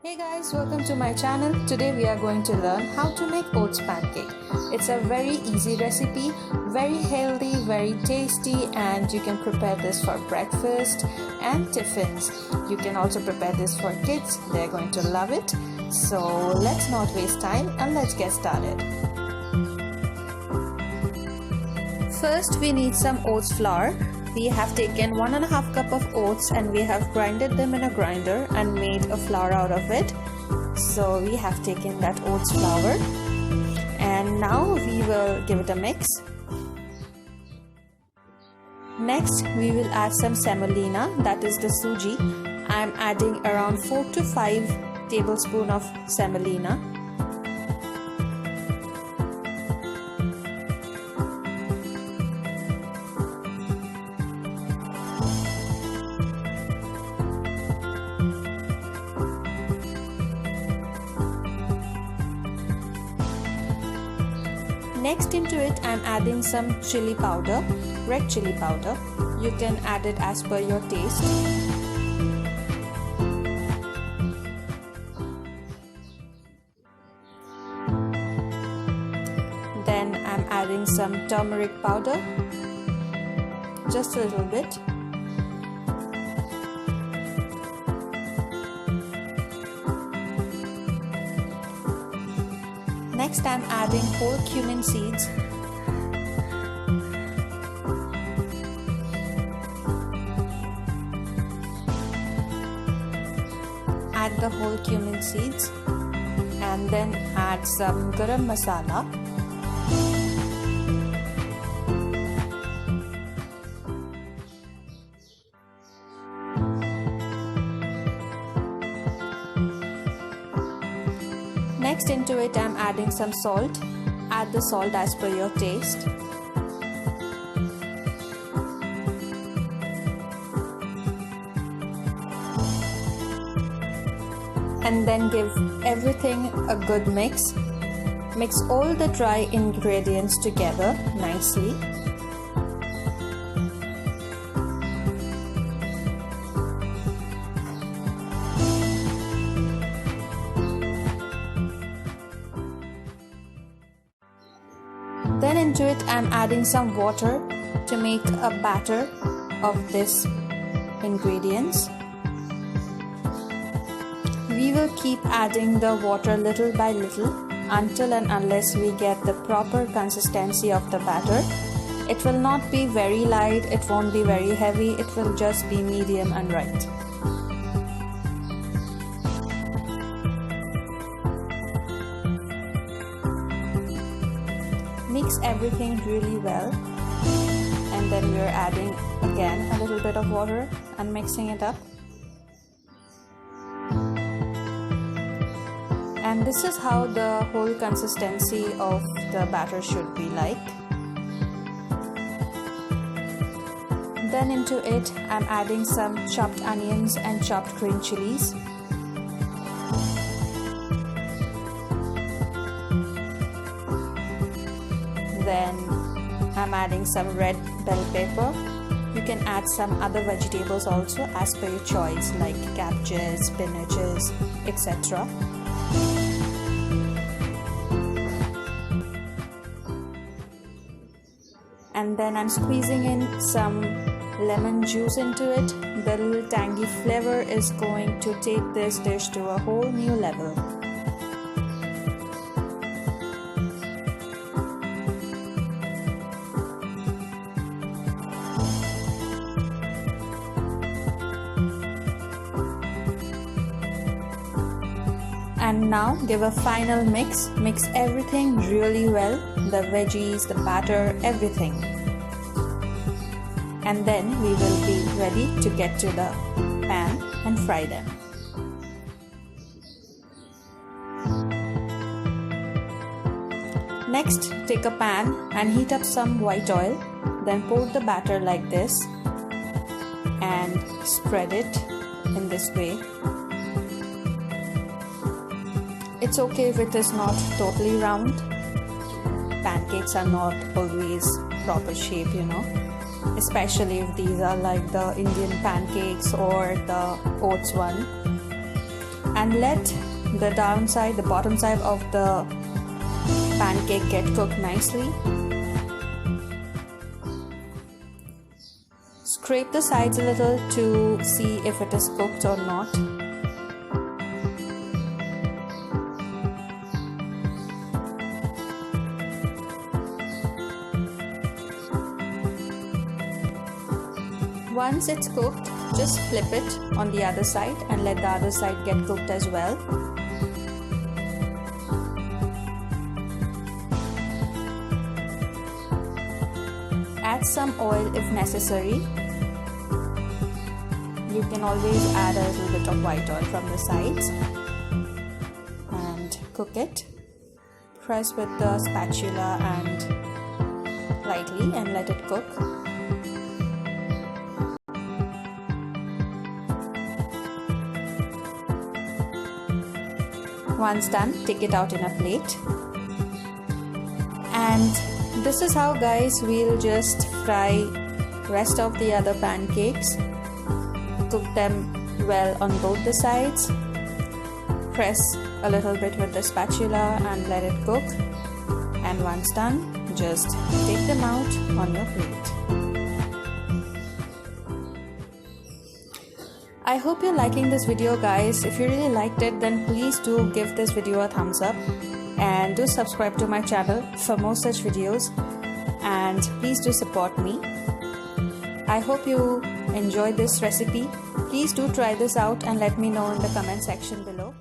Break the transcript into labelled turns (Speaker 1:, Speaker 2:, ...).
Speaker 1: Hey guys, welcome to my channel. Today we are going to learn how to make oats pancake. It's a very easy recipe, very healthy, very tasty, and you can prepare this for breakfast and tiffins. You can also prepare this for kids. They're going to love it. So let's not waste time and let's get started. First we need some oats flour. We have taken 1.5 cup of oats and we have grinded them in a grinder and made a flour out of it. So we have taken that oats flour and now we will give it a mix. Next we will add some semolina, that is the suji. I am adding around 4 to 5 tablespoons of semolina. Next into it I am adding some chili powder, red chili powder. You can add it as per your taste. Then I am adding some turmeric powder, just a little bit. Next I am adding whole cumin seeds. Add the whole cumin seeds and then add some garam masala. Next into it I am adding some salt. Add the salt as per your taste. And then give everything a good mix. Mix all the dry ingredients together nicely. Then into it I am adding some water to make a batter of this ingredients. We will keep adding the water little by little until and unless we get the proper consistency of the batter. It will not be very light, it won't be very heavy, it will just be medium and right. Mix everything really well and then we are adding again a little bit of water and mixing it up. And this is how the whole consistency of the batter should be like. Then into it I'm adding some chopped onions and chopped green chilies. Then I'm adding some red bell pepper. You can add some other vegetables also as per your choice like cabbages, spinaches, etc. And then I'm squeezing in some lemon juice into it. The little tangy flavor is going to take this dish to a whole new level. And now give a final mix. Mix everything really well, the veggies, the batter, everything. And then we will be ready to get to the pan and fry them. Next, take a pan and heat up some white oil. Then pour the batter like this and spread it in this way. It's okay if it is not totally round. Pancakes are not always proper shape, especially if these are like the Indian pancakes or the oats one. and let the bottom side of the pancake get cooked nicely. Scrape the sides a little to see if it is cooked or not. Once it's cooked, just flip it on the other side and let the other side get cooked as well. Add some oil if necessary. You can always add a little bit of white oil from the sides and cook it. Press with the spatula and lightly and let it cook. Once done, take it out in a plate. And this is how, guys, we'll just fry rest of the other pancakes. Cook them well on both the sides. Press a little bit with the spatula and let it cook. And once done, just take them out on your plate. I hope you're liking this video, guys. If you really liked it, then please do give this video a thumbs up and do subscribe to my channel for more such videos, and please do support me. I hope you enjoyed this recipe. Please do try this out and let me know in the comment section below.